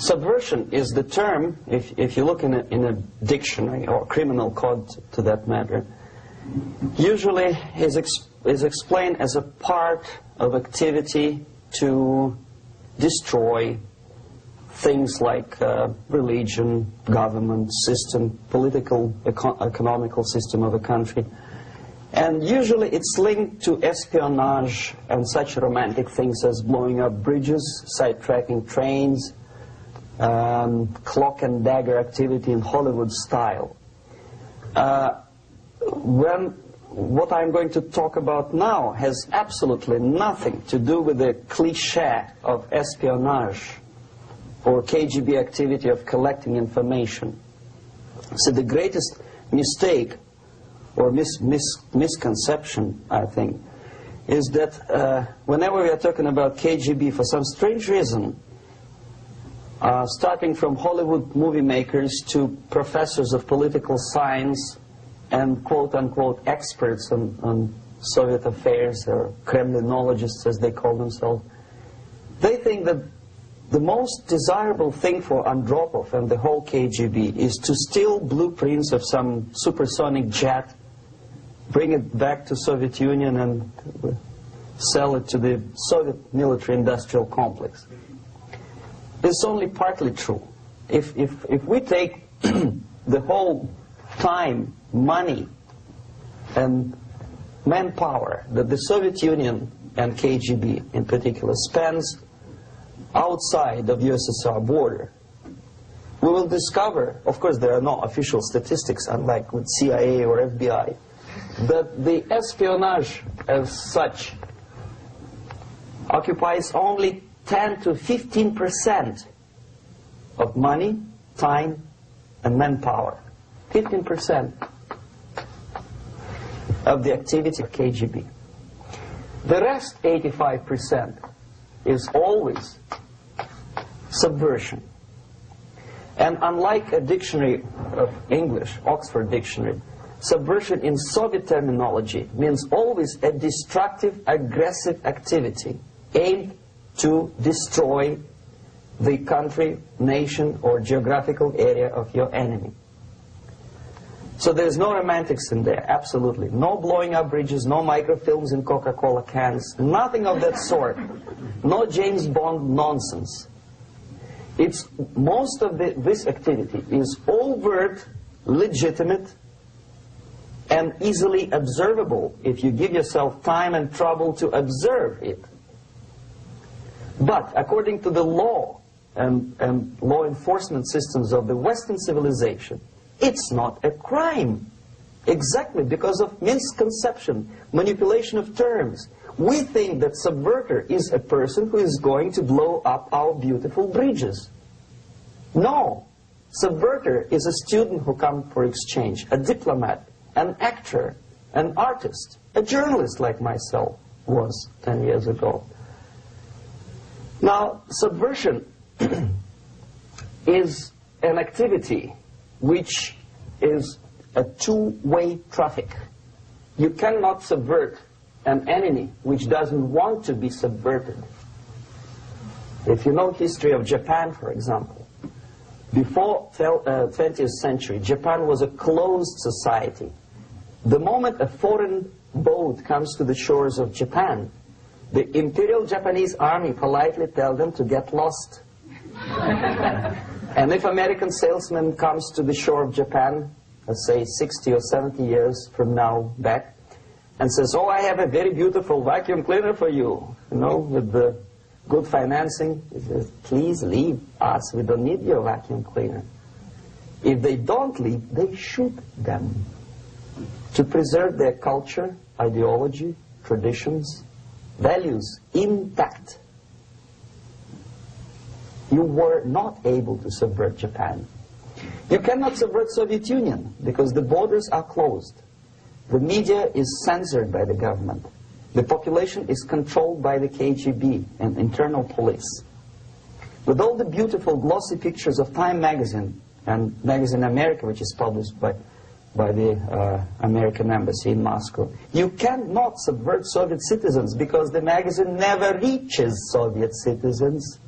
Subversion is the term, if you look in a dictionary or criminal code to that matter, usually is explained as a part of activity to destroy things like religion, government system, political, economical system of a country. And usually it's linked to espionage and such romantic things as blowing up bridges, sidetracking trains, cloak and dagger activity in Hollywood style. What I'm going to talk about now has absolutely nothing to do with the cliché of espionage or KGB activity of collecting information. So the greatest mistake or misconception, I think, is that whenever we are talking about KGB, for some strange reason, starting from Hollywood movie makers to professors of political science and quote-unquote experts on Soviet affairs, or Kremlinologists as they call themselves, they think that the most desirable thing for Andropov and the whole KGB is to steal blueprints of some supersonic jet, bring it back to Soviet Union and sell it to the Soviet military-industrial complex. It's only partly true. If we take the whole time, money, and manpower that the Soviet Union and KGB in particular spends outside of USSR border, we will discover, of course there are no official statistics unlike with CIA or FBI, that the espionage as such occupies only 10 to 15% of money, time, and manpower. 15% of the activity of KGB. The rest, 85%, is always subversion. And unlike a dictionary of English, Oxford Dictionary, subversion in Soviet terminology means always a destructive, aggressive activity aimed to destroy the country, nation, or geographical area of your enemy. So there's no romantics in there, absolutely. No blowing up bridges, no microfilms in Coca-Cola cans, nothing of that sort. No James Bond nonsense. It's most of this activity is overt, legitimate, and easily observable if you give yourself time and trouble to observe it. But according to the law and law enforcement systems of the Western civilization, it's not a crime. Exactly because of misconception, manipulation of terms. We think that subverter is a person who is going to blow up our beautiful bridges. No. Subverter is a student who comes for exchange, a diplomat, an actor, an artist, a journalist like myself was 10 years ago. Now, subversion is an activity which is a two-way traffic. You cannot subvert an enemy which doesn't want to be subverted. If you know history of Japan, for example, before 20th century, Japan was a closed society. The moment a foreign boat comes to the shores of Japan, the Imperial Japanese Army politely tells them to get lost. And if American salesman comes to the shore of Japan, let's say 60 or 70 years from now back, and says, oh, I have a very beautiful vacuum cleaner for you, with the good financing, he says, please leave us, we don't need your vacuum cleaner. If they don't leave, they shoot them to preserve their culture, ideology, traditions, values intact. You were not able to subvert Japan. You cannot subvert Soviet Union because the borders are closed. The media is censored by the government. The population is controlled by the KGB and internal police. With all the beautiful glossy pictures of Time magazine and Magazine America, which is published by the American embassy in Moscow, you cannot subvert Soviet citizens because the magazine never reaches Soviet citizens.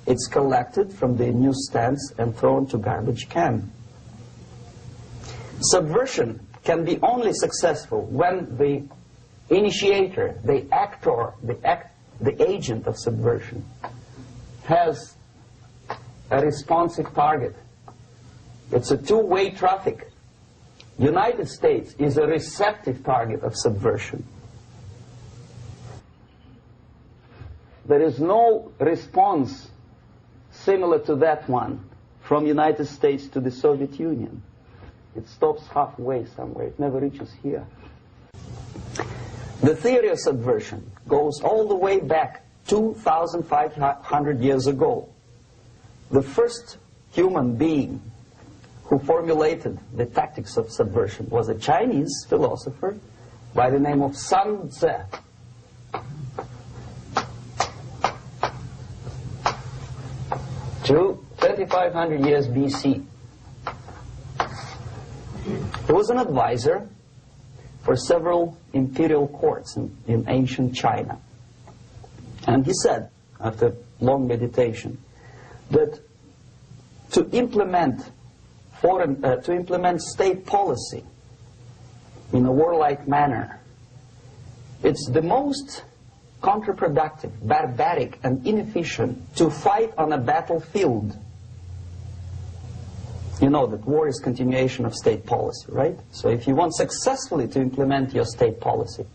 It's collected from the newsstands and thrown to garbage can. Subversion can be only successful when the initiator, the actor, the agent of subversion has a responsive target. It's a two-way traffic. United States is a receptive target of subversion. There is no response similar to that one from United States to the Soviet Union. It stops halfway somewhere. It never reaches here. The theory of subversion goes all the way back 2,500 years ago. The first human being who formulated the tactics of subversion was a Chinese philosopher by the name of Sun Tzu. 2,500 years BC. He was an advisor for several imperial courts in ancient China. And he said, after long meditation, that to implement state policy in a warlike manner, it's the most counterproductive, barbaric, and inefficient to fight on a battlefield. You know that war is continuation of state policy, right? So if you want successfully to implement your state policy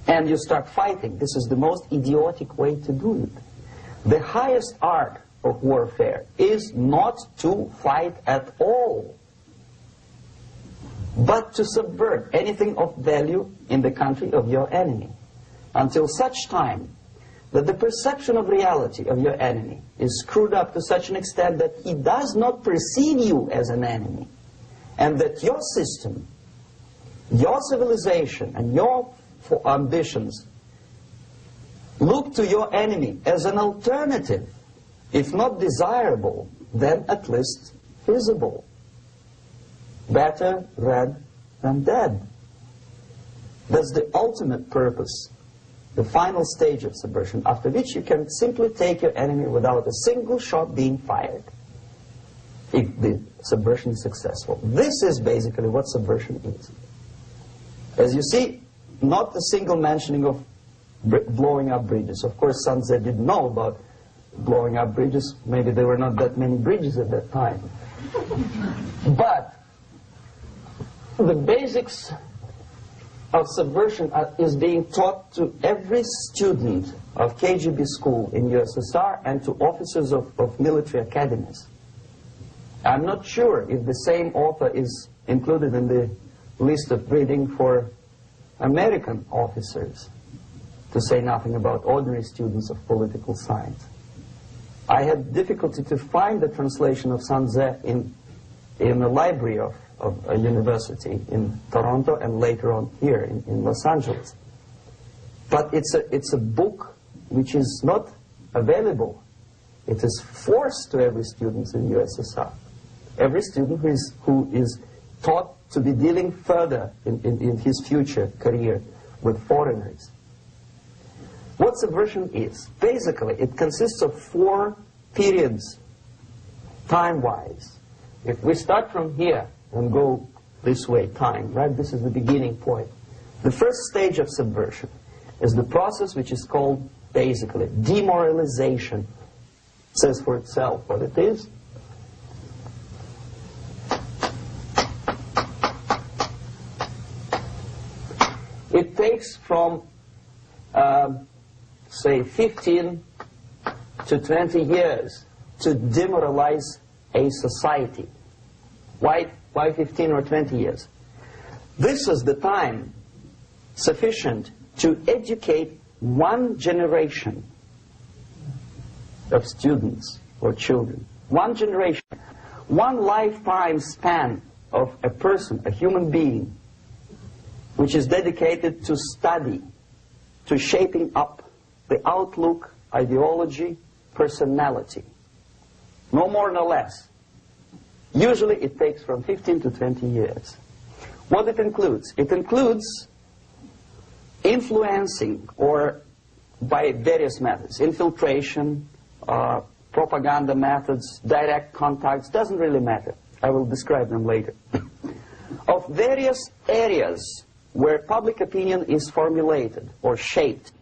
and you start fighting, this is the most idiotic way to do it. The highest art of warfare is not to fight at all, but to subvert anything of value in the country of your enemy, until such time that the perception of reality of your enemy is screwed up to such an extent that he does not perceive you as an enemy, and that your system, your civilization, and your ambitions look to your enemy as an alternative, if not desirable, then at least feasible. Better red than dead. That's the ultimate purpose, the final stage of subversion, after which you can simply take your enemy without a single shot being fired, if the subversion is successful. This is basically what subversion is. As you see, not a single mentioning of blowing up bridges. Of course, Sun Tzu didn't know about blowing up bridges. Maybe there were not that many bridges at that time. But the basics of subversion is being taught to every student of KGB school in USSR and to officers of military academies. I'm not sure if the same author is included in the list of reading for American officers, to say nothing about ordinary students of political science. I had difficulty to find the translation of Sun Tzu in the library of a university in Toronto and later on here in Los Angeles. But it's a book which is not available. It is forced to every student in USSR. Every student who is taught to be dealing further in his future career with foreigners. What subversion is? Basically, it consists of 4 periods, time-wise. If we start from here and go this way, time, right? This is the beginning point. The first stage of subversion is the process which is called, basically, demoralization. It says for itself what it is. It takes from, say, 15 to 20 years to demoralize a society. Why 15 or 20 years? This is the time sufficient to educate one generation of students or children. One generation. One lifetime span of a person, a human being, which is dedicated to study, to shaping up the outlook, ideology, personality. No more, no less. Usually it takes from 15 to 20 years. What it includes? It includes influencing, or by various methods, infiltration, propaganda methods, direct contacts, doesn't really matter. I will describe them later. Of various areas where public opinion is formulated or shaped: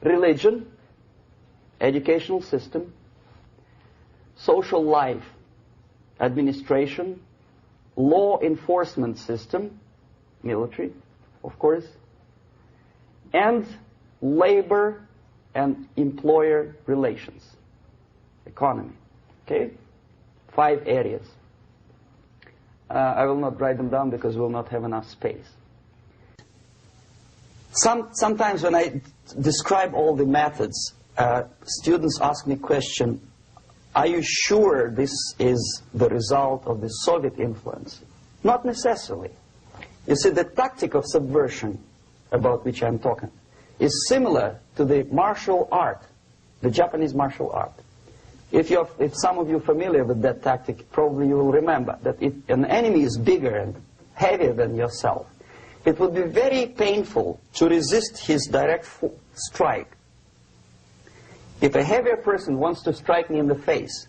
religion, educational system, social life, administration, law enforcement system, military, of course, and labor and employer relations, economy. Okay? 5 areas. I will not write them down because we will not have enough space. Sometimes when I describe all the methods, students ask me question, are you sure this is the result of the Soviet influence? Not necessarily. You see, the tactic of subversion, about which I'm talking, is similar to the martial art, the Japanese martial art. If some of you are familiar with that tactic, probably you will remember that if an enemy is bigger and heavier than yourself, it would be very painful to resist his direct strike. If a heavier person wants to strike me in the face,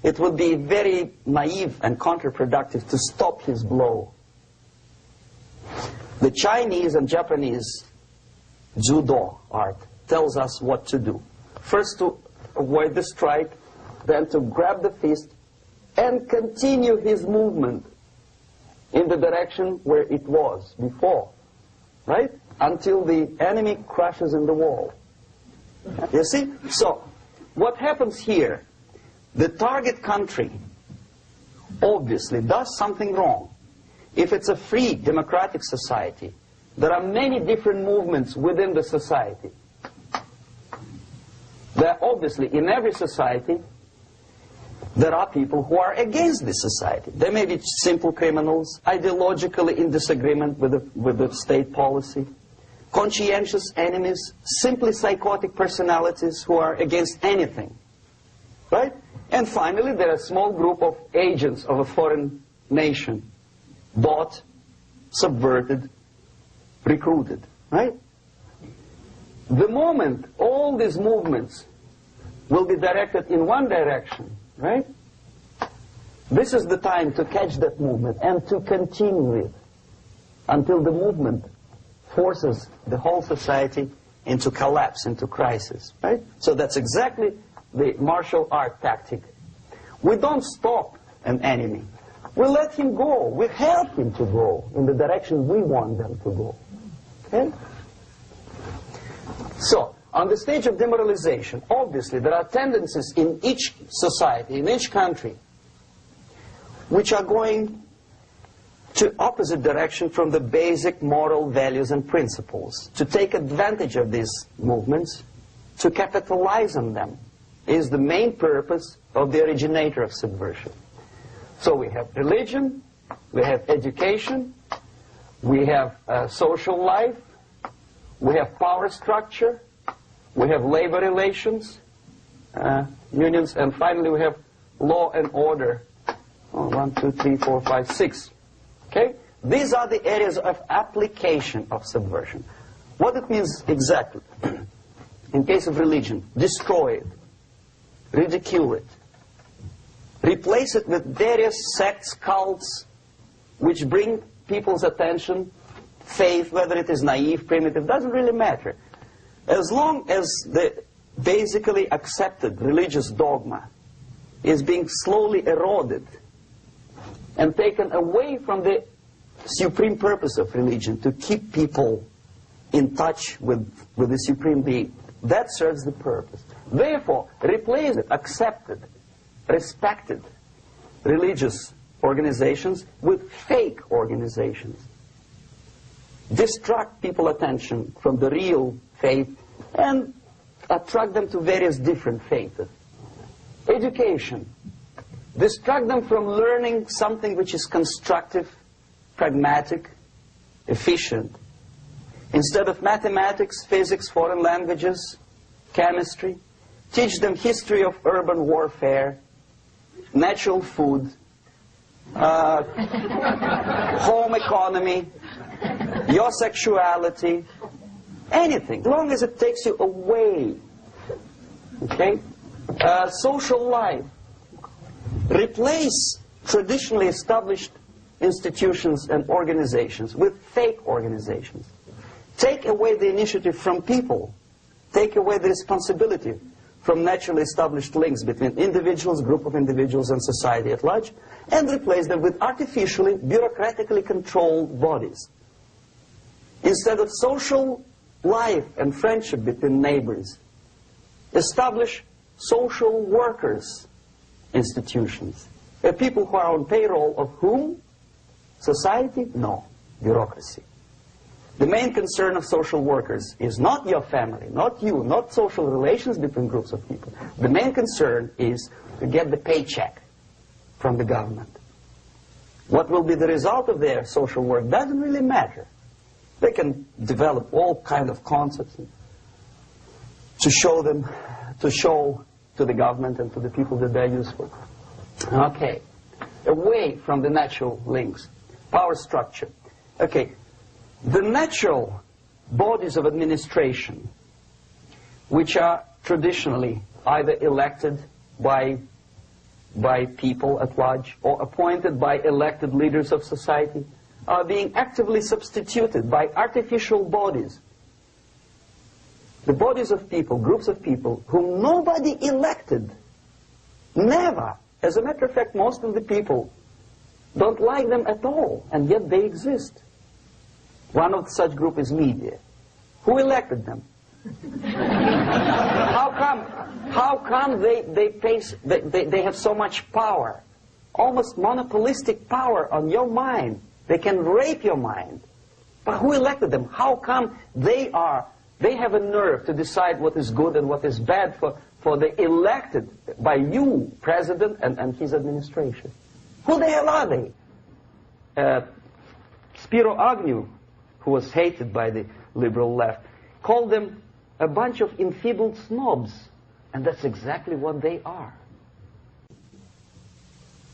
it would be very naive and counterproductive to stop his blow. The Chinese and Japanese judo art tells us what to do. First to avoid the strike, then to grab the fist and continue his movement in the direction where it was before, right? Until the enemy crashes in the wall. You see? So, what happens here? The target country obviously does something wrong. If it's a free democratic society, there are many different movements within the society. There are obviously, in every society, there are people who are against this society. They may be simple criminals, ideologically in disagreement with the state policy, conscientious enemies, simply psychotic personalities who are against anything. Right? And finally, there are a small group of agents of a foreign nation, bought, subverted, recruited. Right? The moment all these movements will be directed in one direction, right? This is the time to catch that movement and to continue it until the movement forces the whole society into collapse, into crisis, right? So that's exactly the martial art tactic. We don't stop an enemy. We let him go. We help him to go in the direction we want them to go. Okay? So, on the stage of demoralization, obviously there are tendencies in each society, in each country, which are going to opposite direction from the basic moral values and principles. To take advantage of these movements, to capitalize on them, is the main purpose of the originator of subversion. So we have religion, we have education, we have social life, we have power structure, we have labor relations, unions, and finally we have law and order. 1, 2, 3, 4, 5, 6. Okay? These are the areas of application of subversion. What it means exactly? In case of religion, destroy it, ridicule it, replace it with various sects, cults, which bring people's attention, faith, whether it is naive, primitive, doesn't really matter. As long as the basically accepted religious dogma is being slowly eroded and taken away from the supreme purpose of religion, to keep people in touch with the supreme being, that serves the purpose. Therefore, replace it, accepted, respected religious organizations with fake organizations. Distract people's attention from the real faith and attract them to various different faiths. Education. Distract them from learning something which is constructive, pragmatic, efficient. Instead of mathematics, physics, foreign languages, chemistry, teach them history of urban warfare, natural food, home economy, your sexuality, anything, as long as it takes you away, okay, Social life. Replace traditionally established institutions and organizations with fake organizations. Take away the initiative from people. Take away the responsibility from naturally established links between individuals, group of individuals, and society at large, and replace them with artificially, bureaucratically controlled bodies. Instead of social life and friendship between neighbors, establish social workers institutions. People who are on payroll of whom? Society? No. Bureaucracy. The main concern of social workers is not your family, not you, not social relations between groups of people. The main concern is to get the paycheck from the government. What will be the result of their social work doesn't really matter. They can develop all kind of concepts to show to the government and to the people that they're useful. Okay. Away from the natural links. Power structure. Okay. The natural bodies of administration, which are traditionally either elected by people at large or appointed by elected leaders of society, are being actively substituted by artificial bodies. The bodies of people, groups of people, whom nobody elected. Never. As a matter of fact, most of the people don't like them at all, and yet they exist. One of such group is media. Who elected them? How come they have so much power? Almost monopolistic power on your mind. They can rape your mind. But who elected them? How come they have a nerve to decide what is good and what is bad for the elected by you, president, and his administration? Who the hell are they? Spiro Agnew, who was hated by the liberal left, called them a bunch of enfeebled snobs. And that's exactly what they are.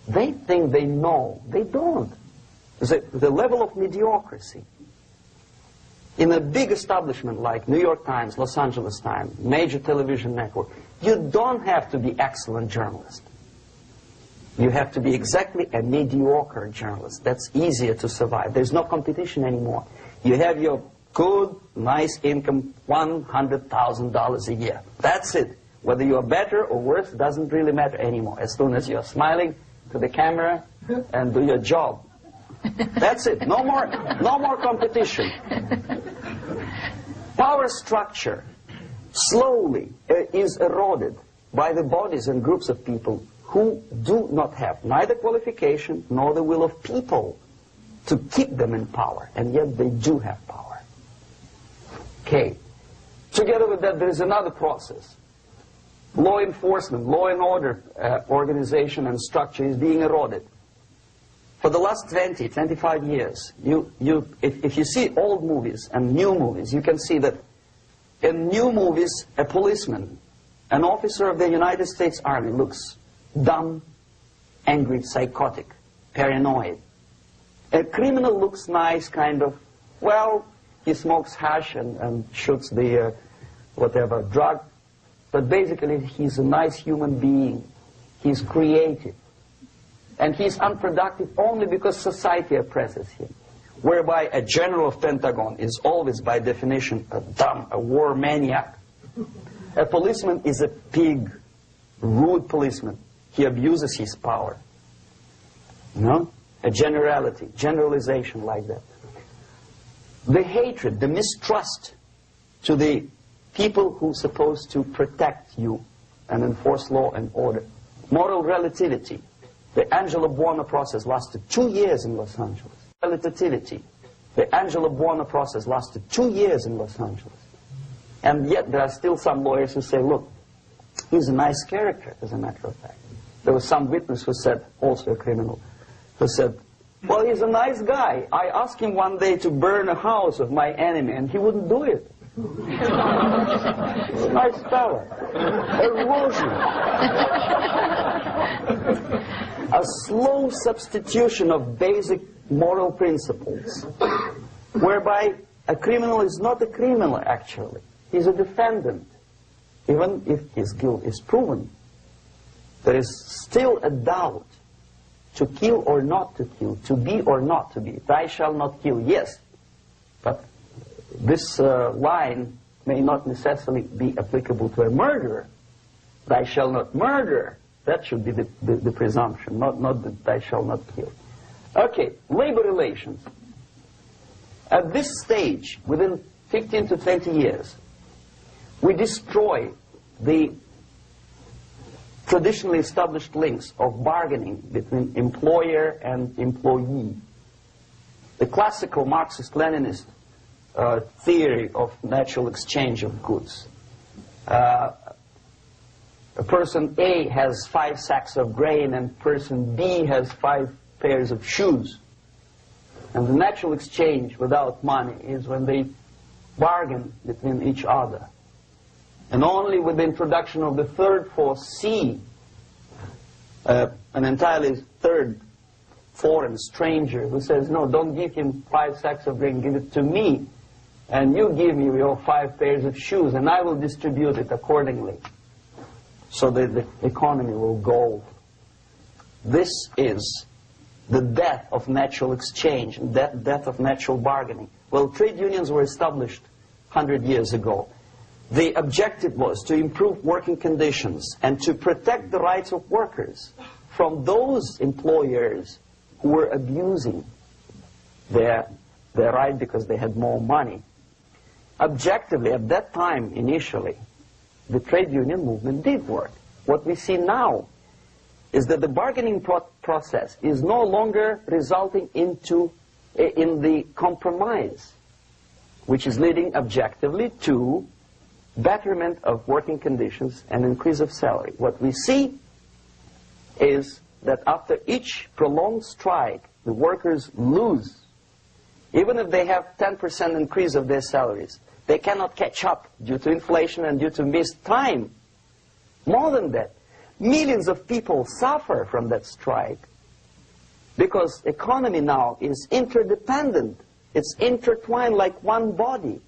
They think they know. They don't. The level of mediocrity. In a big establishment like New York Times, Los Angeles Times, major television network, you don't have to be excellent journalist. You have to be exactly a mediocre journalist. That's easier to survive. There's no competition anymore. You have your good, nice income, $100,000 a year. That's it. Whether you are better or worse doesn't really matter anymore. As soon as you're smiling to the camera and do your job. That's it. No more competition. Power structure slowly is eroded by the bodies and groups of people who do not have neither qualification nor the will of people to keep them in power, and yet they do have power. Okay. Together with that, there is another process. Law enforcement, law and order organization and structure is being eroded. For the last 20, 25 years, if you see old movies and new movies, you can see that in new movies, a policeman, an officer of the United States Army looks dumb, angry, psychotic, paranoid. A criminal looks nice, kind of, well, he smokes hash and shoots the whatever drug, but basically he's a nice human being. He's creative. And he's unproductive only because society oppresses him. Whereby a general of Pentagon is always, by definition, a dumb, a war maniac. A policeman is a pig, rude policeman. He abuses his power. You know? A generality, generalization like that. The hatred, the mistrust to the people who are supposed to protect you and enforce law and order. Moral relativity. The Angelo Buono process lasted 2 years in Los Angeles. Relativity. The Angelo Buono process lasted 2 years in Los Angeles. And yet there are still some lawyers who say, look, he's a nice character, as a matter of fact. There was some witness who said, also a criminal, who said, well, he's a nice guy. I asked him one day to burn a house of my enemy, and he wouldn't do it. He's a nice fella. Erosion. A slow substitution of basic moral principles, whereby a criminal is not a criminal, actually. He's a defendant. Even if his guilt is proven, there is still a doubt to kill or not to kill, to be or not to be. Thou shalt not kill, yes. But this line may not necessarily be applicable to a murderer. Thou shalt not murder. That should be the presumption, not that thou shalt not kill. Okay, labor relations. At this stage, within 15 to 20 years, we destroy the traditionally established links of bargaining between employer and employee. The classical Marxist-Leninist theory of natural exchange of goods. A person A has 5 sacks of grain and person B has 5 pairs of shoes. And the natural exchange without money is when they bargain between each other. And only with the introduction of the third force, C, an entirely third foreign stranger who says, no, don't give him 5 sacks of grain, give it to me. And you give me your 5 pairs of shoes, and I will distribute it accordingly. So that the economy will go. This is the death of natural exchange, and death of natural bargaining. Well, trade unions were established 100 years ago. The objective was to improve working conditions and to protect the rights of workers from those employers who were abusing their right because they had more money. Objectively, at that time, initially, the trade union movement did work. What we see now is that the bargaining process is no longer resulting in the compromise, which is leading objectively to betterment of working conditions and increase of salary. What we see is that after each prolonged strike, the workers lose. Even if they have 10% increase of their salaries, they cannot catch up due to inflation and due to missed time. More than that, millions of people suffer from that strike because economy now is interdependent. It's intertwined like one body.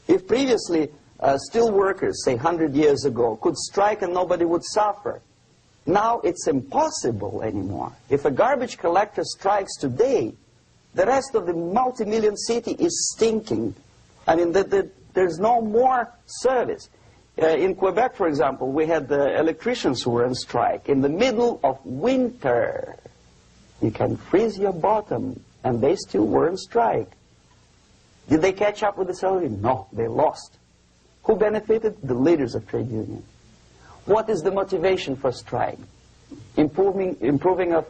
If previously steel workers, say 100 years ago, could strike and nobody would suffer, now it's impossible anymore. If a garbage collector strikes today, the rest of the multi-million city is stinking. I mean, there's no more service. In Quebec, for example, we had the electricians who were on strike in the middle of winter. You can freeze your bottom, and they still were on strike. Did they catch up with the salary? No, they lost. Who benefited? The leaders of trade unions. What is the motivation for strike? Improving of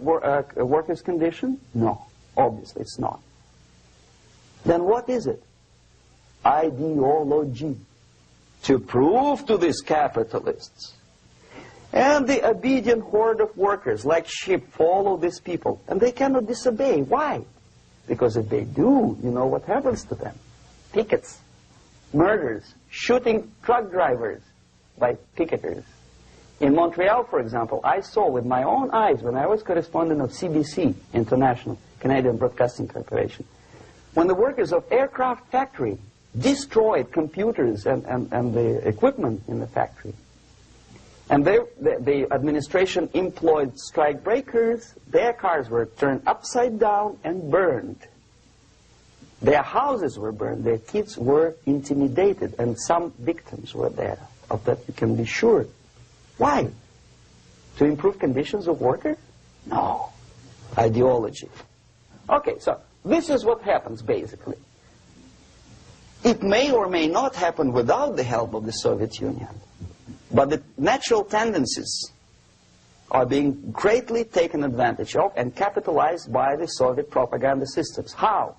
a workers' condition? No, obviously it's not. Then what is it? Ideology. To prove to these capitalists. And the obedient horde of workers, like sheep, follow these people. And they cannot disobey. Why? Because if they do, you know what happens to them. Pickets, murders, shooting truck drivers by picketers. In Montreal, for example, I saw with my own eyes when I was correspondent of CBC International, Canadian Broadcasting Corporation, when the workers of aircraft factory destroyed computers and the equipment in the factory. And the administration employed strike breakers. Their cars were turned upside down and burned. Their houses were burned. Their kids were intimidated. And some victims were there. Of that you can be sure. Why? To improve conditions of workers? No. Ideology. Okay, so this is what happens basically. It may or may not happen without the help of the Soviet Union. But the natural tendencies are being greatly taken advantage of and capitalized by the Soviet propaganda systems. How?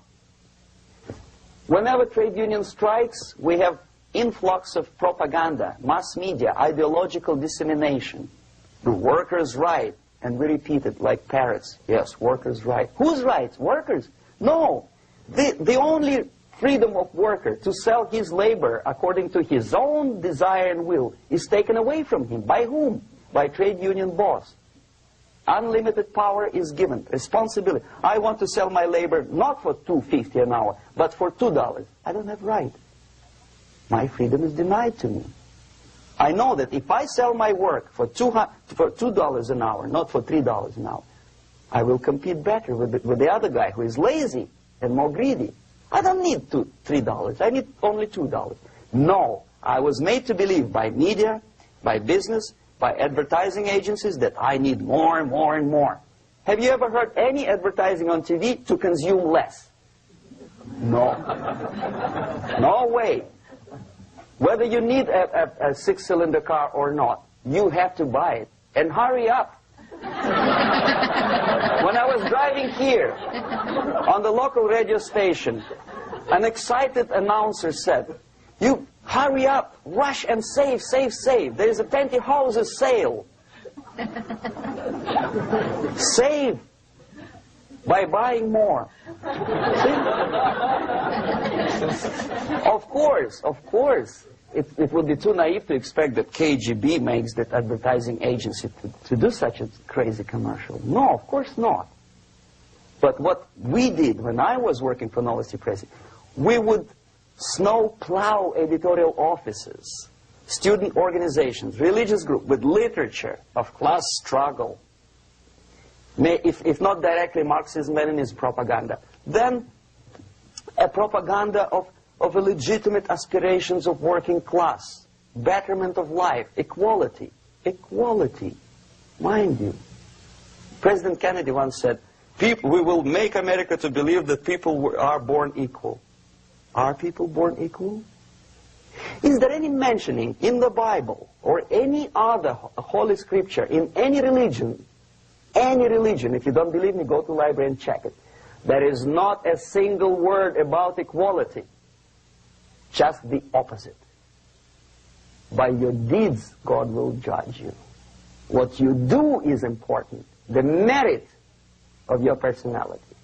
Whenever trade union strikes, we have influx of propaganda, mass media, ideological dissemination. The workers' right, and we repeat it like parrots. Yes, workers' right. Whose rights? Workers? No. The only freedom of worker to sell his labor according to his own desire and will is taken away from him. By whom? By trade union boss. Unlimited power is given. Responsibility. I want to sell my labor not for $2.50 an hour, but for $2. I don't have right. My freedom is denied to me. I know that if I sell my work for $2 an hour, not for $3 an hour, I will compete better with the other guy who is lazy and more greedy. I don't need $3. I need only $2. No, I was made to believe by media, by business, by advertising agencies that I need more and more and more. Have you ever heard any advertising on TV to consume less? No. No way. Whether you need a six-cylinder car or not, you have to buy it. And hurry up. When I was driving here on the local radio station, an excited announcer said, "You hurry up, rush and save, save, save. There is a 20 houses sale." Save by buying more. Of course. It would be too naive to expect that KGB makes that advertising agency to do such a crazy commercial. No, of course not. But what we did when I was working for Novosti Press, we would snow plow editorial offices, student organizations, religious groups with literature of class struggle. If not directly Marxism-Leninism propaganda, then a propaganda of a legitimate aspirations of working class, betterment of life, equality. Equality, mind you. President Kennedy once said, we will make America to believe that people are born equal. Are people born equal? Is there any mentioning in the Bible or any other holy scripture in any religion, if you don't believe me, go to the library and check it. There is not a single word about equality. Just the opposite. By your deeds, God will judge you. What you do is important. The merit of your personality.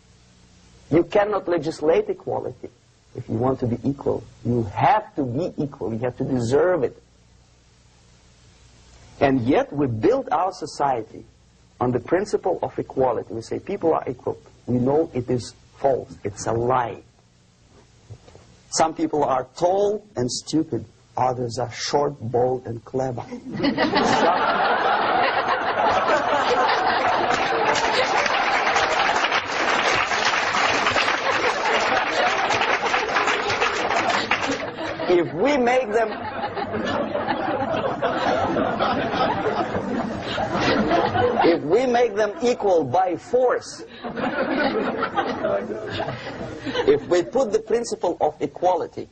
You cannot legislate equality. If you want to be equal, you have to be equal. You have to deserve it. And yet we build our society on the principle of equality. We say people are equal. We know it is false. It's a lie. Some people are tall and stupid. Others are short, bold, and clever. If we make them equal by force, if we put the principle of equality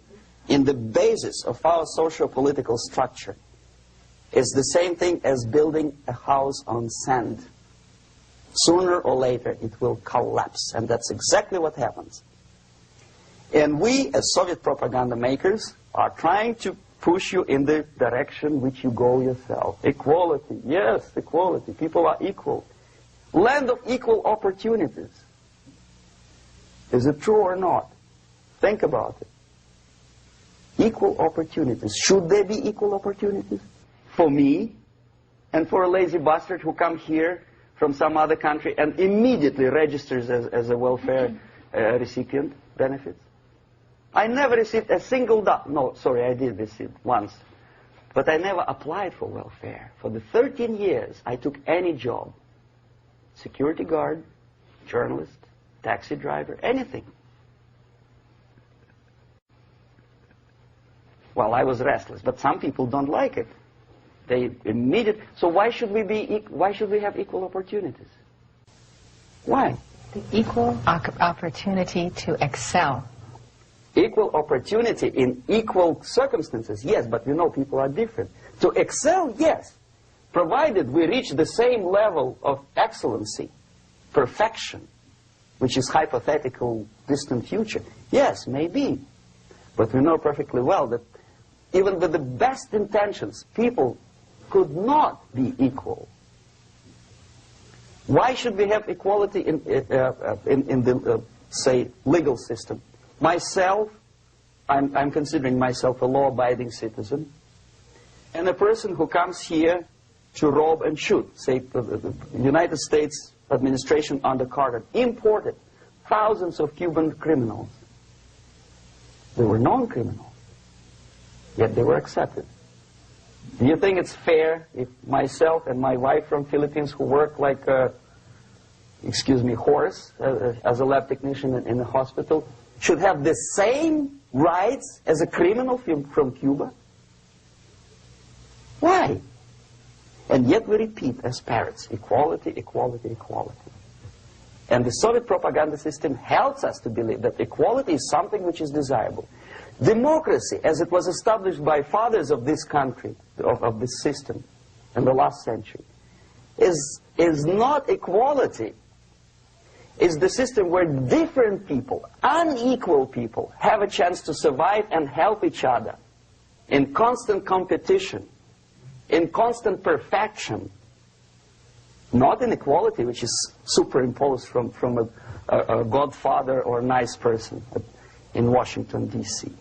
in the basis of our socio-political structure, it's the same thing as building a house on sand. Sooner or later it will collapse, and that's exactly what happens. And we, as Soviet propaganda makers, are trying to push you in the direction which you go yourself. Equality, yes, equality. People are equal. Land of equal opportunities. Is it true or not? Think about it. Equal opportunities. Should there be equal opportunities? For me and for a lazy bastard who comes here from some other country and immediately registers as a welfare recipient benefits? I never received a single dollar. No, sorry, I did receive once. But I never applied for welfare. For the 13 years, I took any job. Security guard, journalist, taxi driver, anything. Well, I was restless, but some people don't like it. They immediately. So why should we have equal opportunities? Why? The equal opportunity to excel. Equal opportunity in equal circumstances, yes, but you know people are different. To excel, yes, provided we reach the same level of excellency, perfection, which is hypothetical, distant future. Yes, maybe. But we know perfectly well that even with the best intentions, people could not be equal. Why should we have equality in the, say, legal system? Myself, I'm considering myself a law-abiding citizen, and a person who comes here to rob and shoot, say, the United States administration under Carter imported thousands of Cuban criminals. They were non-criminals, yet they were accepted. Do you think it's fair if myself and my wife from Philippines, who work like a, excuse me, horse as a lab technician in a hospital, should have the same rights as a criminal from Cuba? Why? And yet we repeat as parrots, equality, equality, equality. And the Soviet propaganda system helps us to believe that equality is something which is desirable. Democracy, as it was established by fathers of this country, of this system in the last century, is not equality. It's the system where different people, unequal people, have a chance to survive and help each other in constant competition, in constant perfection, not in equality, which is superimposed from a godfather or a nice person in Washington, D.C.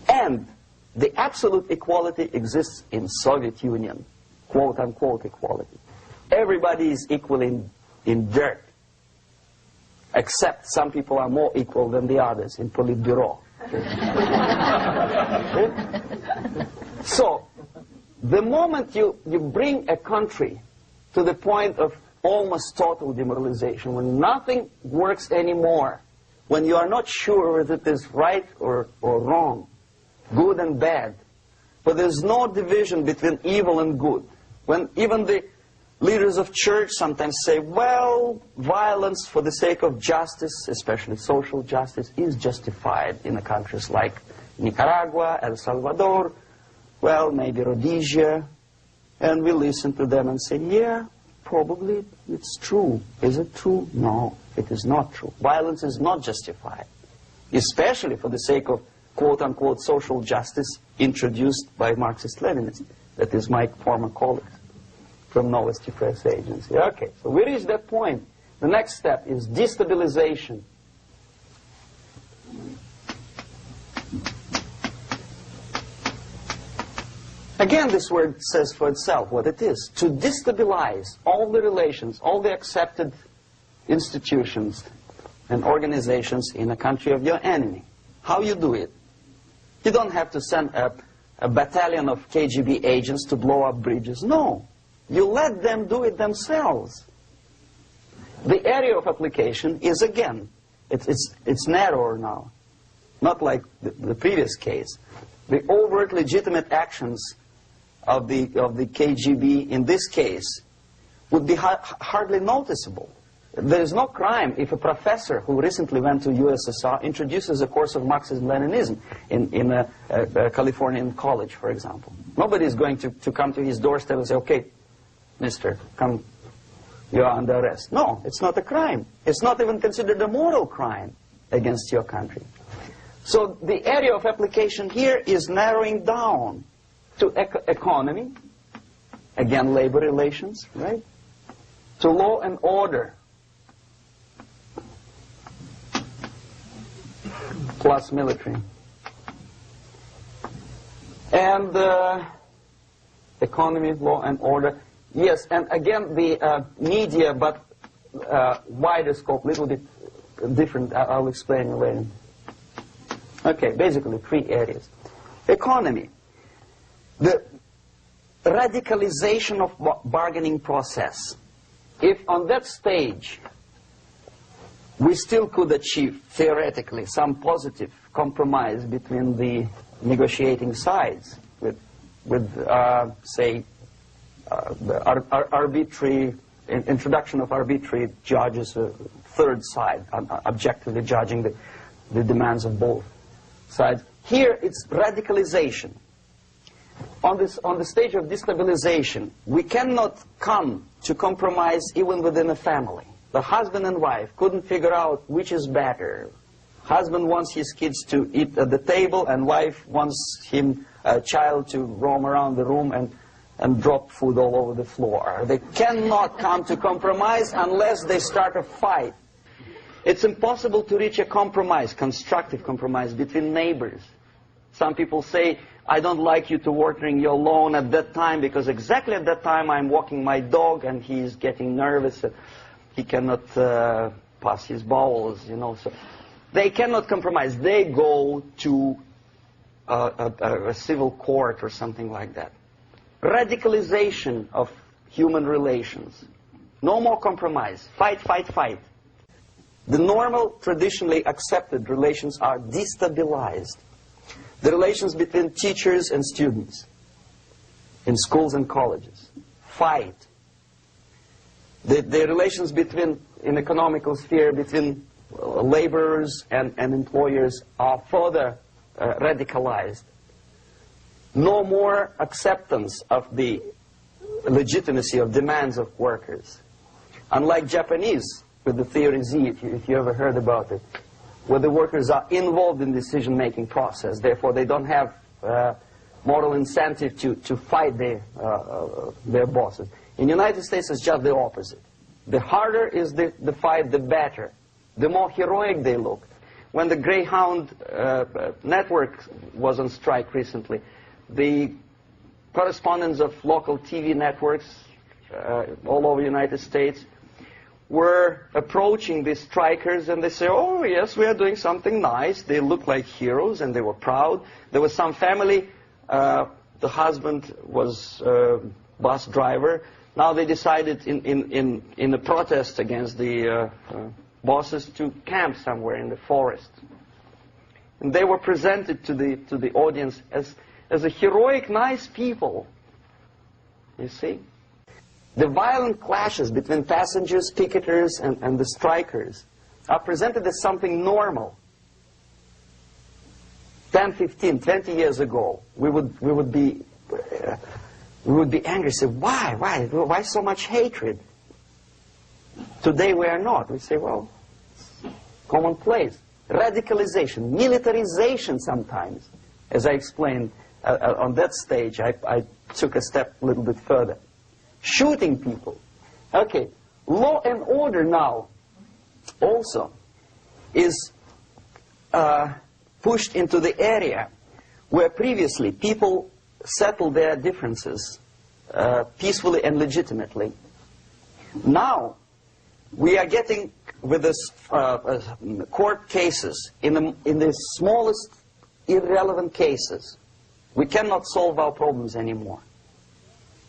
And the absolute equality exists in Soviet Union, quote-unquote equality. Everybody is equal in dirt, except some people are more equal than the others in Politburo. So, the moment you bring a country to the point of almost total demoralization, when nothing works anymore, when you are not sure whether it is right or wrong, good and bad, but there's no division between evil and good, when even the leaders of church sometimes say, well, violence for the sake of justice, especially social justice, is justified in the countries like Nicaragua, El Salvador, well, maybe Rhodesia, and we listen to them and say, yeah, probably it's true. Is it true? No, it is not true. Violence is not justified, especially for the sake of quote-unquote social justice introduced by Marxist-Leninists. That is my former colleagues from Novosti Press Agency. Okay, so we reached that point. The next step is destabilization. Again, this word says for itself what it is. To destabilize all the relations, all the accepted institutions and organizations in a country of your enemy. How you do it? You don't have to send a battalion of KGB agents to blow up bridges. No. You let them do it themselves. The area of application is, again, it's narrower now. Not like the previous case. The overt legitimate actions of the KGB in this case would be hardly noticeable. There is no crime if a professor who recently went to USSR introduces a course of Marxism-Leninism in a Californian college, for example. Nobody is going to come to his doorstep and say, okay, mister, come, you are under arrest. No, it's not a crime. It's not even considered a moral crime against your country. So the area of application here is narrowing down to economy, again, labor relations, right? To law and order, plus military. And economy, law and order. Yes, and again, the media, but wider scope, little bit different. I'll explain later. Okay, basically 3 areas. Economy. The radicalization of bargaining process. If on that stage we still could achieve, theoretically, some positive compromise between the negotiating sides with say, the arbitrary, introduction of arbitrary judges, a third side, objectively judging the demands of both sides. Here it's radicalization. On the stage of destabilization, we cannot come to compromise even within a family. The husband and wife couldn't figure out which is better. Husband wants his kids to eat at the table, and wife wants a child to roam around the room and drop food all over the floor. They cannot come to compromise unless they start a fight. It's impossible to reach a compromise, constructive compromise, between neighbors. Some people say, I don't like you to watering your lawn at that time because exactly at that time I'm walking my dog and he's getting nervous. He cannot pass his bowels, you know. So they cannot compromise. They go to a civil court or something like that. radicalization of human relations. No more compromise. Fight, fight, fight. The normal, traditionally accepted relations are destabilized. The relations between teachers and students in schools and colleges. Fight. The relations between, in economical sphere, between laborers and employers are further radicalized. No more acceptance of the legitimacy of demands of workers. Unlike Japanese, with the theory Z, if you ever heard about it, where the workers are involved in the decision-making process, therefore they don't have moral incentive to fight their bosses. In the United States, it's just the opposite. The harder is the fight, the better. The more heroic they look. When the Greyhound network was on strike recently, the correspondents of local TV networks all over the United States were approaching the strikers, and they say, oh yes, we are doing something nice. They look like heroes, and they were proud. There was some family, the husband was a bus driver. Now they decided in a protest against the bosses to camp somewhere in the forest. And they were presented to the audience as a heroic, nice people. You see? The violent clashes between passengers, picketers, and the strikers are presented as something normal. 10, 15, 20 years ago, we would be angry, say, why so much hatred? Today we are not. We say, well, commonplace. Radicalization, militarization sometimes. As I explained on that stage, I took a step a little bit further. Shooting people. Okay, law and order now also is pushed into the area where previously people settled their differences peacefully and legitimately. Now we are getting with this court cases in the smallest irrelevant cases. We cannot solve our problems anymore.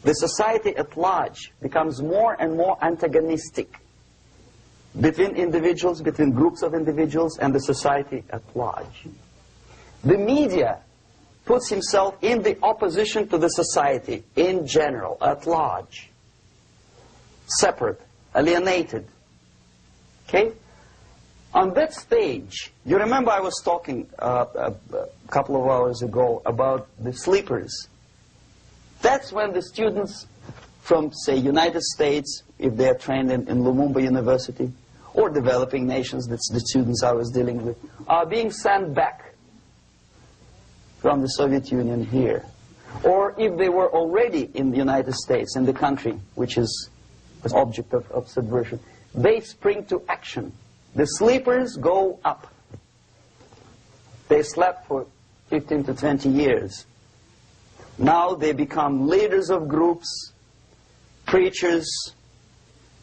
The society at large becomes more and more antagonistic between individuals, between groups of individuals, and the society at large. The media puts himself in the opposition to the society in general, at large. Separate, alienated. Okay? On that stage, you remember I was talking a couple of hours ago about the sleepers. That's when the students from, say, United States, if they are trained in Lumumba University, or developing nations, that's the students I was dealing with, are being sent back from the Soviet Union here. Or if they were already in the United States, in the country which is the object of subversion, they spring to action. The sleepers go up. They slept for 15 to 20 years. Now they become leaders of groups, preachers,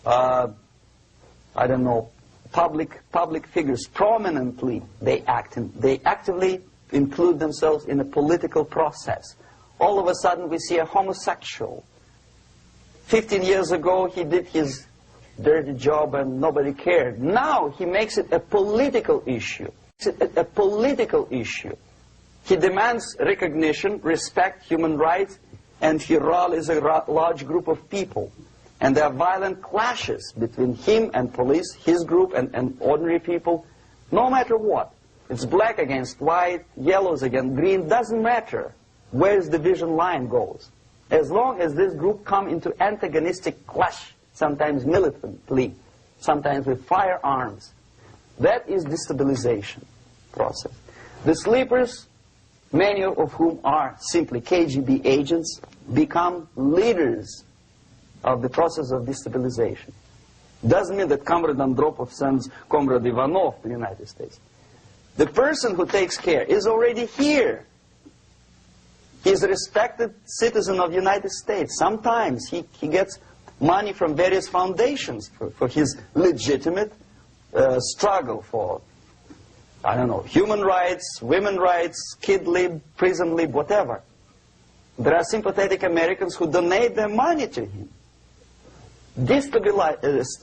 I don't know, public figures. Prominently they actively include themselves in a political process. All of a sudden we see a homosexual. 15 years ago he did his dirty job and nobody cared. Now he makes it a political issue. A political issue. He demands recognition, respect, human rights, and he rallies a large group of people. And there are violent clashes between him and police, his group and ordinary people, no matter what. It's black against white, yellows against green, doesn't matter where the division line goes. As long as this group come into antagonistic clash, sometimes militantly, sometimes with firearms, that is destabilization process. The sleepers, many of whom are simply KGB agents, become leaders of the process of destabilization. Doesn't mean that Comrade Andropov sends Comrade Ivanov to the United States. The person who takes care is already here. He's a respected citizen of the United States. Sometimes he gets money from various foundations for his legitimate struggle for, I don't know, human rights, women's rights, kid lib, prison lib, whatever. There are sympathetic Americans who donate their money to him. This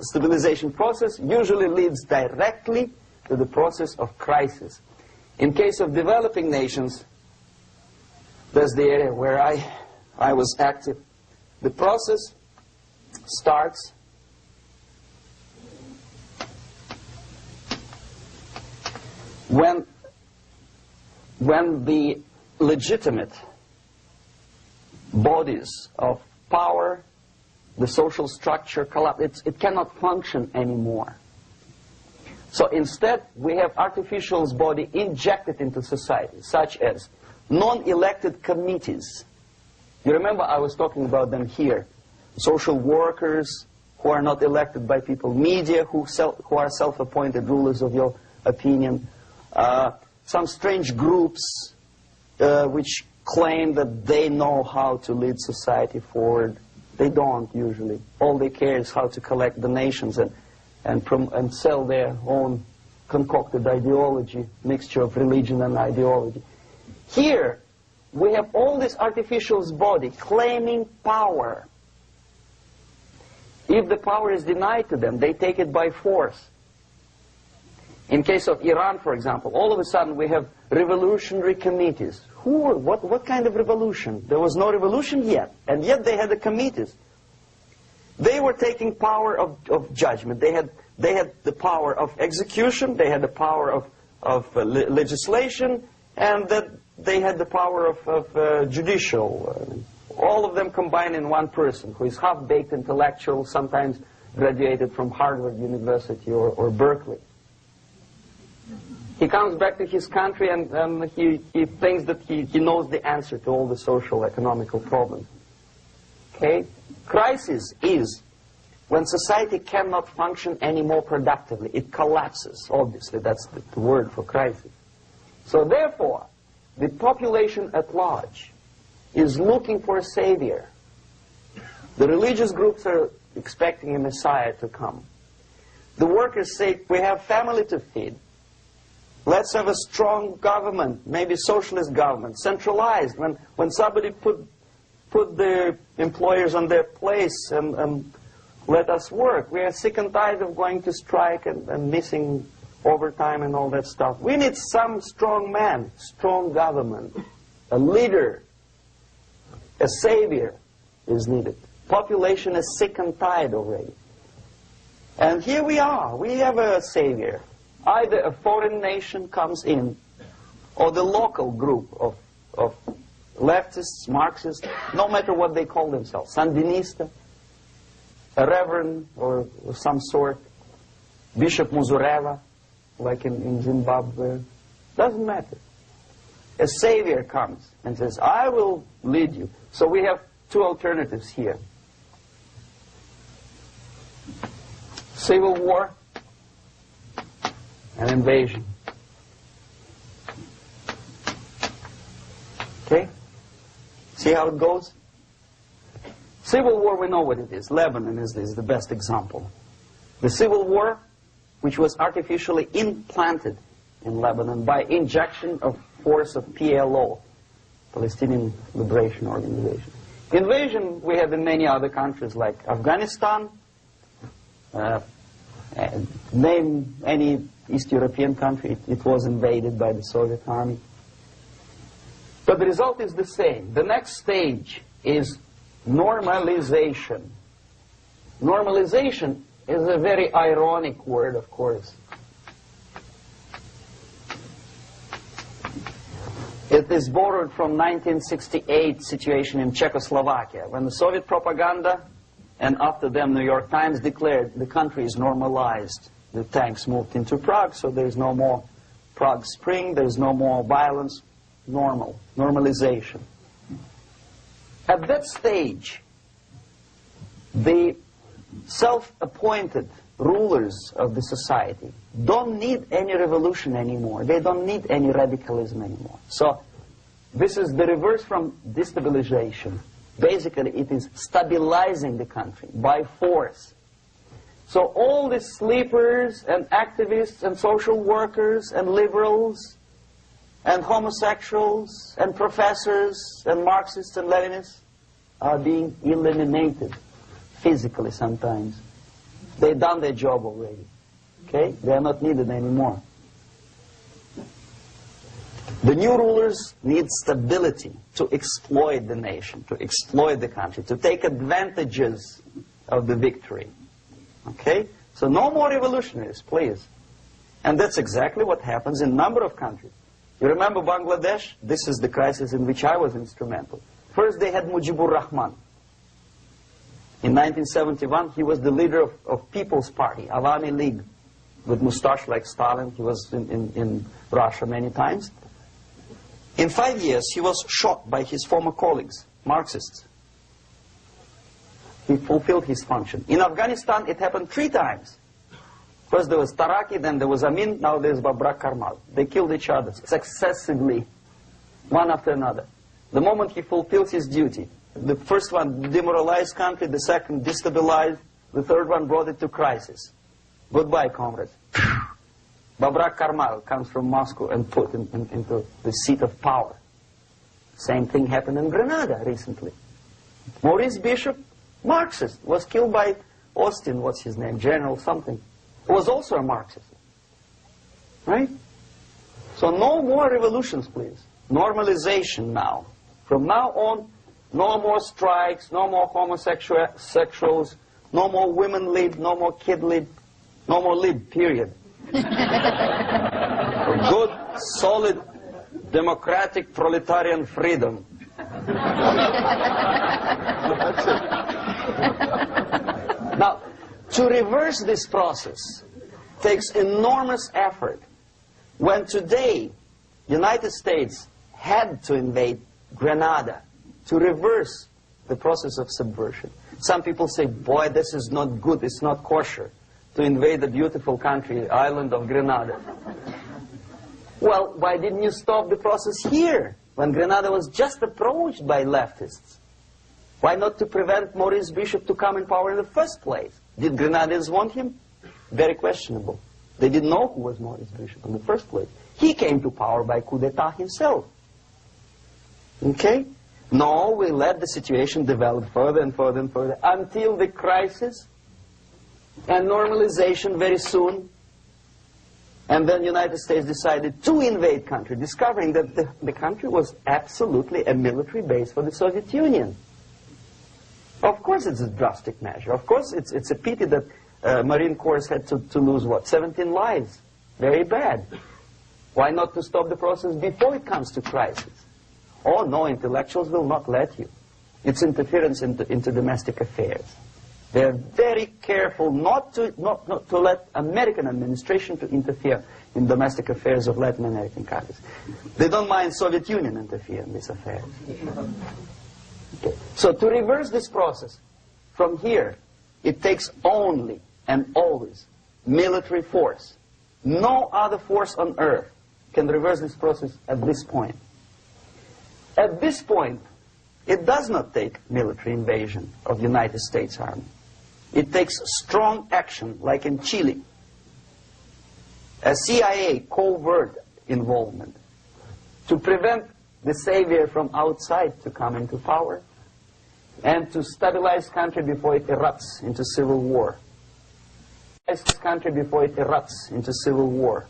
stabilization process usually leads directly to the process of crisis. In case of developing nations, that's the area where I was active. The process starts when the legitimate bodies of power, the social structure collapse. It cannot function anymore. So instead, we have artificial's body injected into society, such as non-elected committees. You remember I was talking about them here. Social workers who are not elected by people, media who are self-appointed rulers of your opinion, some strange groups which claim that they know how to lead society forward. They don't usually. All they care is how to collect donations and sell their own concocted ideology, mixture of religion and ideology. Here, we have all this artificial's body claiming power. If the power is denied to them, they take it by force. In case of Iran, for example, all of a sudden we have revolutionary committees. What kind of revolution? There was no revolution yet, and yet they had the committees. They were taking power of judgment. They had the power of execution, they had the power of legislation, and that they had the power of judicial. All of them combined in one person, who is half-baked intellectual, sometimes graduated from Harvard University or Berkeley. He comes back to his country and he thinks that he knows the answer to all the social, economical problems. Okay? Crisis is when society cannot function any more productively. It collapses, obviously. That's the word for crisis. So therefore, the population at large is looking for a savior. The religious groups are expecting a Messiah to come. The workers say, we have family to feed. Let's have a strong government, maybe socialist government, centralized. When somebody put their employers on their place and let us work. We are sick and tired of going to strike and missing overtime and all that stuff. We need some strong man, strong government, a leader, a savior is needed. Population is sick and tired already. And here we are. We have a savior. Either a foreign nation comes in, or the local group of leftists, Marxists, no matter what they call themselves, Sandinista, a reverend or some sort, Bishop Muzureva, like in Zimbabwe, doesn't matter. A savior comes and says, I will lead you. So we have two alternatives here. Civil war and invasion. Okay? See how it goes? Civil war, we know what it is. Lebanon is the best example. The civil war, which was artificially implanted in Lebanon by injection of force of PLO, Palestinian Liberation Organization. Invasion we have in many other countries like Afghanistan, name any East European country, it was invaded by the Soviet army. But the result is the same. The next stage is normalization. Normalization is a very ironic word, of course. It is borrowed from 1968 situation in Czechoslovakia, when the Soviet propaganda and after them New York Times declared the country is normalized. The tanks moved into Prague, so there is no more Prague Spring, there is no more violence. Normalization. At that stage, the self-appointed rulers of the society don't need any revolution anymore. They don't need any radicalism anymore. So this is the reverse from destabilization. Basically, it is stabilizing the country by force. So all the sleepers and activists and social workers and liberals and homosexuals and professors and Marxists and Leninists are being eliminated physically sometimes. They've done their job already. Okay? They are not needed anymore. The new rulers need stability to exploit the nation, to exploit the country, to take advantages of the victory. Okay? So no more revolutionaries, please. And that's exactly what happens in a number of countries. You remember Bangladesh? This is the crisis in which I was instrumental. First they had Mujibur Rahman. In 1971, he was the leader of People's Party, Awami League, with mustache like Stalin. He was in Russia many times. In 5 years, he was shot by his former colleagues, Marxists. He fulfilled his function. In Afghanistan, it happened 3 times. First there was Taraki, then there was Amin, now there's Babrak Karmal. They killed each other successively, one after another. The moment he fulfills his duty, the first one demoralized country, the second destabilized, the third one brought it to crisis. Goodbye, comrades. Babrak Karmal comes from Moscow and put into the seat of power. Same thing happened in Grenada recently. Maurice Bishop, Marxist, was killed by Austin, what's his name, General something, who was also a Marxist. Right? So no more revolutions, please. Normalization now. From now on, no more strikes, no more homosexuals, no more women lib, no more kid lib, no more lib, period. Good, solid, democratic, proletarian freedom. That's it. Now, to reverse this process takes enormous effort. When today, United States had to invade Grenada to reverse the process of subversion. Some people say, boy, this is not good, it's not kosher to invade the beautiful country, island of Grenada. Well, why didn't you stop the process here, when Grenada was just approached by leftists? Why not to prevent Maurice Bishop to come in power in the first place? Did Grenadians want him? Very questionable. They didn't know who was Maurice Bishop in the first place. He came to power by coup d'etat himself. Okay? No, we let the situation develop further and further and further until the crisis and normalization very soon. And then the United States decided to invade country, discovering that the country was absolutely a military base for the Soviet Union. Of course it's a drastic measure. Of course it's a pity that Marine Corps had to lose, what, 17 lives. Very bad. Why not to stop the process before it comes to crisis? Oh no, intellectuals will not let you. It's interference into domestic affairs. They're very careful not to let American administration to interfere in domestic affairs of Latin American countries. They don't mind Soviet Union interfere in these affairs. Okay. So to reverse this process, from here, it takes only and always military force. No other force on earth can reverse this process at this point. At this point, it does not take military invasion of the United States Army. It takes strong action, like in Chile. A CIA covert involvement to prevent the savior from outside to come into power and to stabilize country before it erupts into civil war. Country before it erupts into civil war.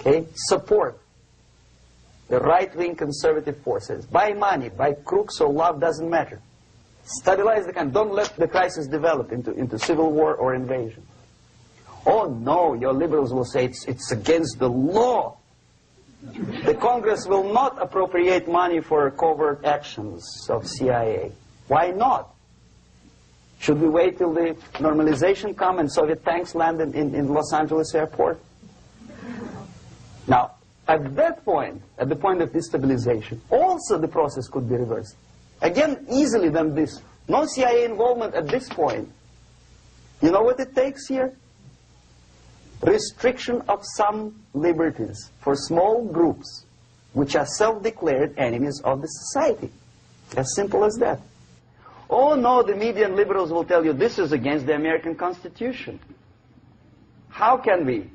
Okay? Support the right-wing conservative forces. Buy money, buy crooks or love, doesn't matter. Stabilize the country. Don't let the crisis develop into civil war or invasion. Oh no, your liberals will say it's against the law. The Congress will not appropriate money for covert actions of CIA. Why not? Should we wait till the normalization come and Soviet tanks land in Los Angeles airport? Now, at that point, at the point of destabilization, also the process could be reversed. Again, easily than this. No CIA involvement at this point. You know what it takes here? Restriction of some liberties for small groups which are self-declared enemies of the society. As simple as that. Oh no, the media and liberals will tell you this is against the American Constitution. How can we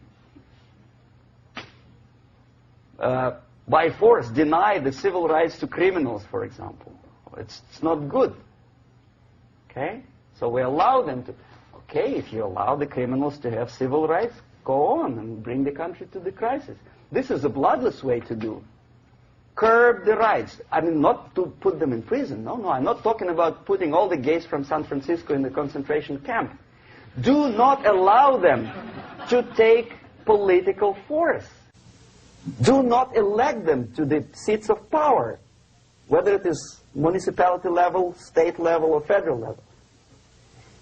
by force deny the civil rights to criminals, for example. It's not good. Okay? So we allow them to... Okay, if you allow the criminals to have civil rights, go on and bring the country to the crisis. This is a bloodless way to do. Curb the rights. I mean, not to put them in prison. No, I'm not talking about putting all the gays from San Francisco in the concentration camp. Do not allow them to take political force. Do not elect them to the seats of power, whether it is municipality level, state level, or federal level.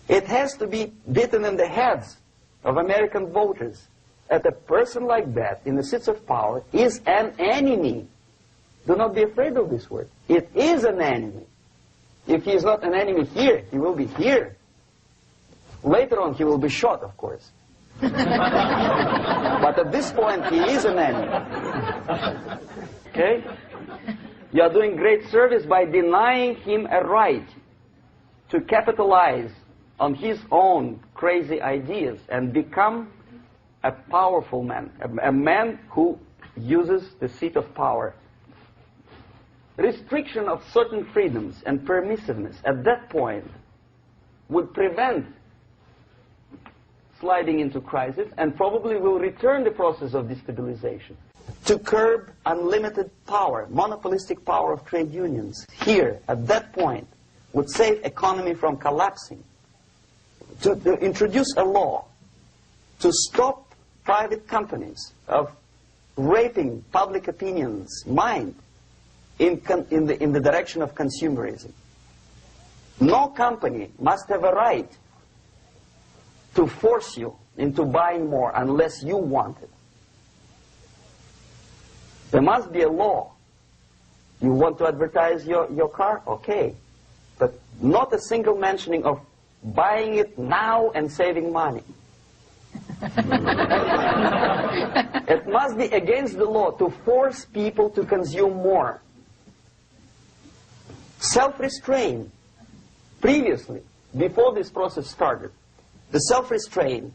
It has to be beaten in the heads of American voters that a person like that in the seats of power is an enemy. Do not be afraid of this word. It is an enemy. If he is not an enemy here, he will be here. Later on, he will be shot, of course. But at this point, he is an enemy. Okay? You are doing great service by denying him a right to capitalize on his own crazy ideas and become a powerful man, a man who uses the seat of power. Restriction of certain freedoms and permissiveness at that point would prevent sliding into crisis and probably will return the process of destabilization. To curb unlimited power, monopolistic power of trade unions, here, at that point, would save economy from collapsing. To introduce a law to stop private companies of raping public opinion's mind in the direction of consumerism. No company must have a right to force you into buying more unless you want it. There must be a law. You want to advertise your car? Okay. But not a single mentioning of buying it now and saving money. It must be against the law to force people to consume more. Self-restraint. Previously, before this process started, the self-restraint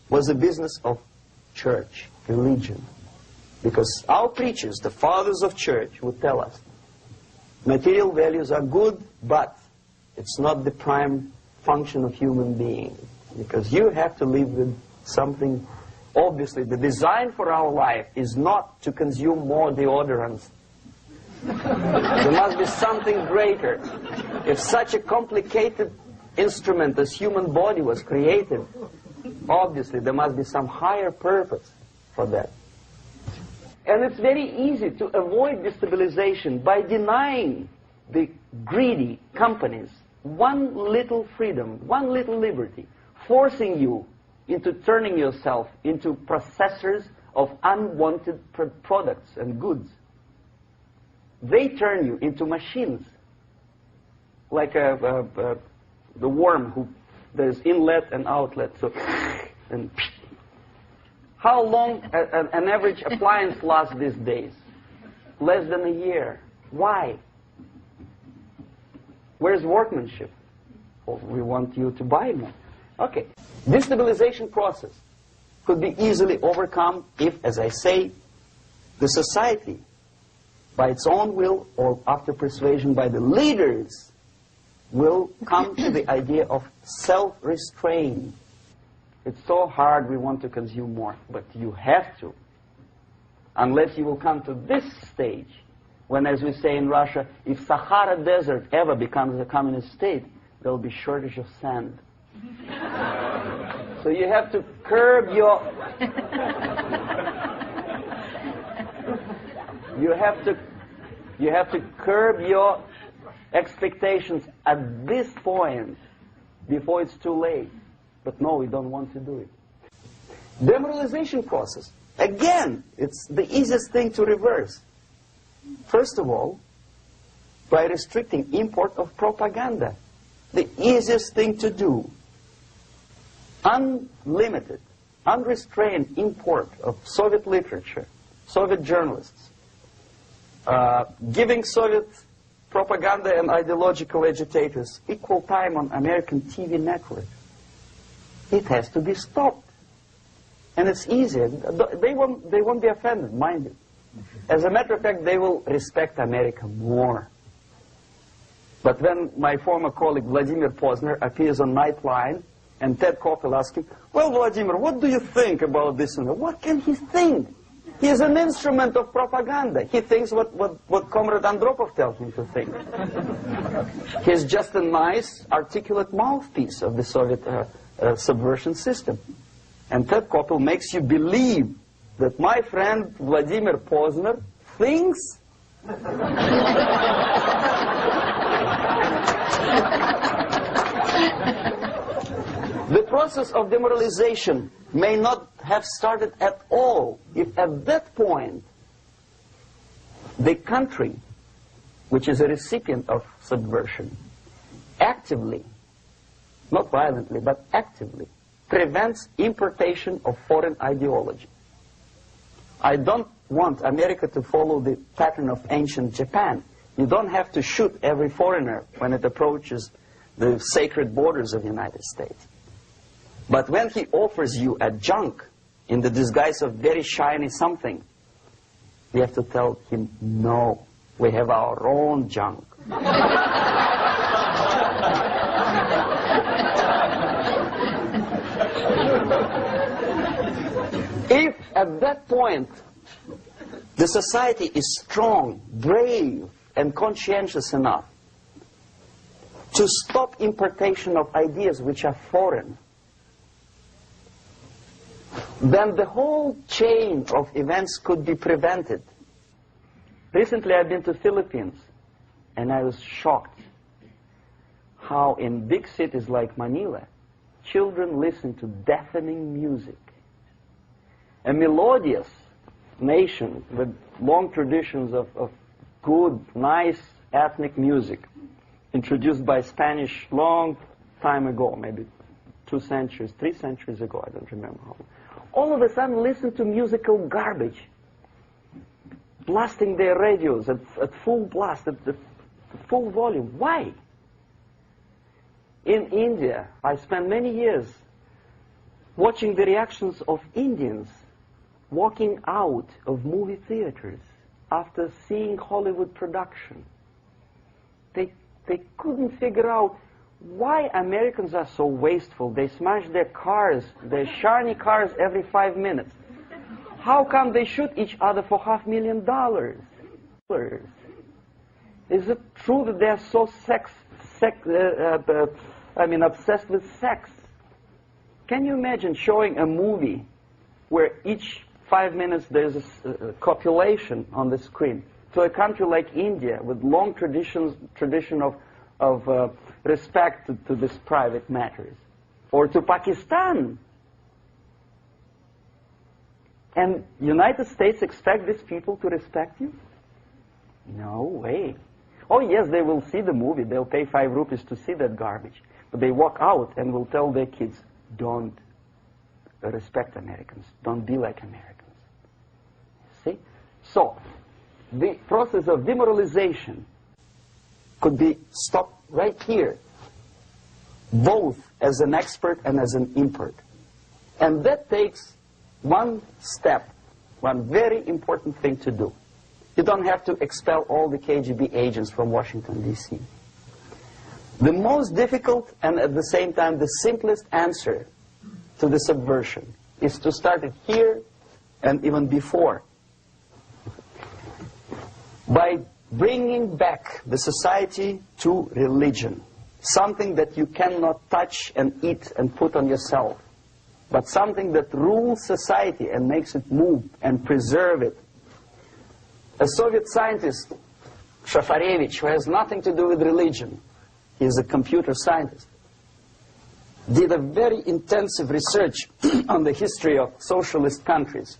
was a business of church, religion. Because our preachers, the fathers of church, would tell us, material values are good, but it's not the prime function of human being. Because you have to live with something. Obviously, the design for our life is not to consume more deodorants. There must be something greater. If such a complicated instrument as human body was created, obviously there must be some higher purpose for that. And it's very easy to avoid destabilization by denying the greedy companies one little freedom, one little liberty, forcing you into turning yourself into processors of unwanted products and goods. They turn you into machines, like the worm who there's inlet and outlet. So, and how long an average appliance lasts these days? Less than a year. Why? Where's workmanship? Well, we want you to buy more. Okay. Destabilization process could be easily overcome if, as I say, the society, by its own will or after persuasion by the leaders, will come to the idea of self-restraint. It's so hard we want to consume more, but you have to. Unless you will come to this stage, when, as we say in Russia, if Sahara Desert ever becomes a communist state, there will be shortage of sand. So you have to curb your... You have to curb your expectations at this point before it's too late. But no, we don't want to do it. Demoralization process. Again, it's the easiest thing to reverse. First of all, by restricting import of propaganda. The easiest thing to do. Unlimited, unrestrained import of Soviet literature, Soviet journalists. Giving Soviet propaganda and ideological agitators equal time on American TV network. It has to be stopped. And it's easy. They won't be offended, mind you. As a matter of fact, they will respect America more. But when my former colleague Vladimir Posner appears on Nightline, and Ted Koppel asks him, well, Vladimir, what do you think about this? And what can he think? He is an instrument of propaganda. He thinks what Comrade Andropov tells him to think. He's just a nice, articulate mouthpiece of the Soviet subversion system. And Ted Koppel makes you believe that my friend Vladimir Posner thinks the process of demoralization may not have started at all if at that point the country, which is a recipient of subversion, actively, not violently, but actively, prevents importation of foreign ideology. I don't want America to follow the pattern of ancient Japan. You don't have to shoot every foreigner when it approaches the sacred borders of the United States. But when he offers you a junk in the disguise of very shiny something, we have to tell him, no, we have our own junk. If at that point the society is strong, brave, and conscientious enough to stop importation of ideas which are foreign, then the whole chain of events could be prevented. Recently I've been to the Philippines, and I was shocked how in big cities like Manila, children listen to deafening music. A melodious nation with long traditions of good, nice ethnic music, introduced by Spanish long time ago, maybe 2 centuries, 3 centuries ago, I don't remember how. All of a sudden listen to musical garbage, blasting their radios at full blast, at full volume. Why? In India, I spent many years watching the reactions of Indians walking out of movie theaters after seeing Hollywood production. They couldn't figure out why Americans are so wasteful. They smash their cars, their shiny cars, every 5 minutes. How come they shoot each other for $500,000? Is it true that they're so obsessed with sex? Can you imagine showing a movie where each 5 minutes there's a copulation on the screen to a country like India with long tradition of respect to these private matters, or to Pakistan? And United States expect these people to respect you? No way. Oh yes, they will see the movie, they'll pay 5 rupees to see that garbage, but they walk out and will tell their kids, don't respect Americans, don't be like Americans. See? So, the process of demoralization could be stopped right here, both as an expert and as an import. And that takes one step, one very important thing to do. You don't have to expel all the KGB agents from Washington, D.C. The most difficult and at the same time the simplest answer to the subversion is to start it here and even before, by bringing back the society to religion, something that you cannot touch and eat and put on yourself, but something that rules society and makes it move and preserve it. A Soviet scientist, Shafarevich, who has nothing to do with religion, he is a computer scientist, did a very intensive research on the history of socialist countries.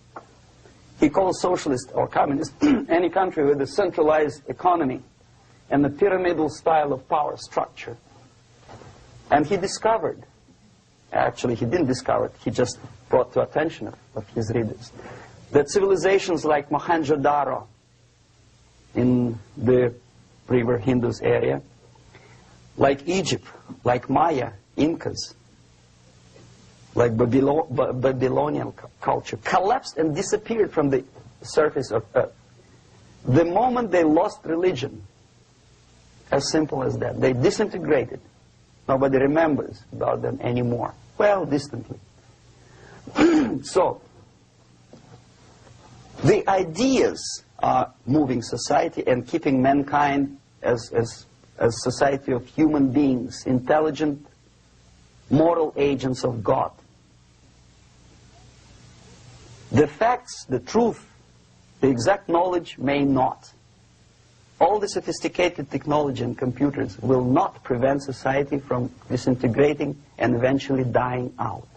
He calls socialist or communist any country with a centralized economy and a pyramidal style of power structure. And he discovered, actually he didn't discover it, he just brought to attention of his readers, that civilizations like Mohenjo-Daro in the river Indus area, like Egypt, like Maya, Incas, like Babylonian culture, collapsed and disappeared from the surface of Earth. The moment they lost religion, as simple as that, they disintegrated. Nobody remembers about them anymore. Well, distantly. So, the ideas are moving society and keeping mankind as society of human beings, intelligent, moral agents of God. The facts, the truth, the exact knowledge may not. All the sophisticated technology and computers will not prevent society from disintegrating and eventually dying out.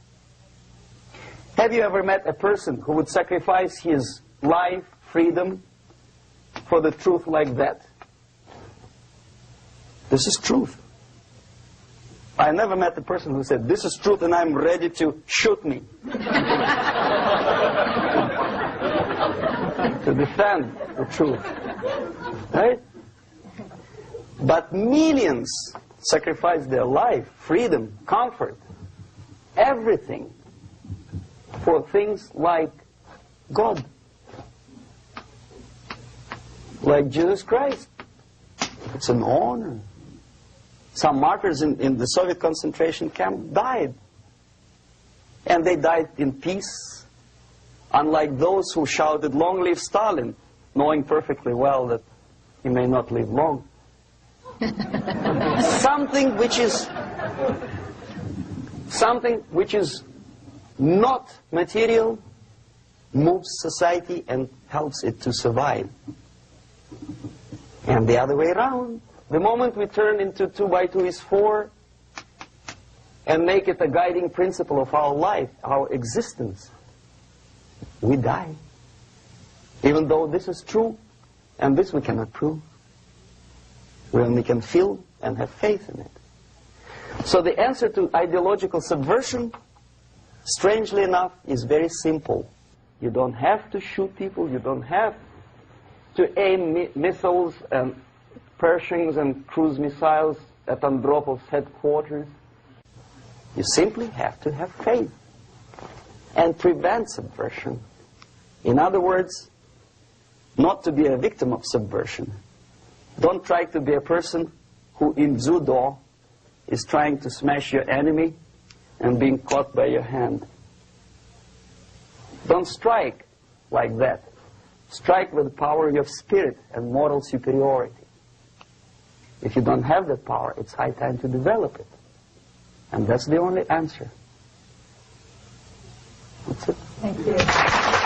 Have you ever met a person who would sacrifice his life, freedom, for the truth like that? This is truth. I never met a person who said, this is truth and I'm ready to shoot me. To defend the truth. Right? But millions sacrifice their life, freedom, comfort, everything for things like God. Like Jesus Christ. It's an honor. Some martyrs in the Soviet concentration camp died. And they died in peace. Unlike those who shouted, "Long live Stalin," knowing perfectly well that he may not live long. Something which is not material moves society and helps it to survive. And the other way around. The moment we turn into 2 by 2 is 4 and make it a guiding principle of our life, our existence, we die. Even though this is true, and this we cannot prove. We only can feel and have faith in it. So the answer to ideological subversion, strangely enough, is very simple. You don't have to shoot people, you don't have to aim missiles and Pershings and cruise missiles at Andropov's headquarters. You simply have to have faith and prevent subversion. In other words, not to be a victim of subversion. Don't try to be a person who in judo is trying to smash your enemy and being caught by your hand. Don't strike like that. Strike with the power of your spirit and moral superiority. If you don't have that power, it's high time to develop it. And that's the only answer. That's it. Thank you.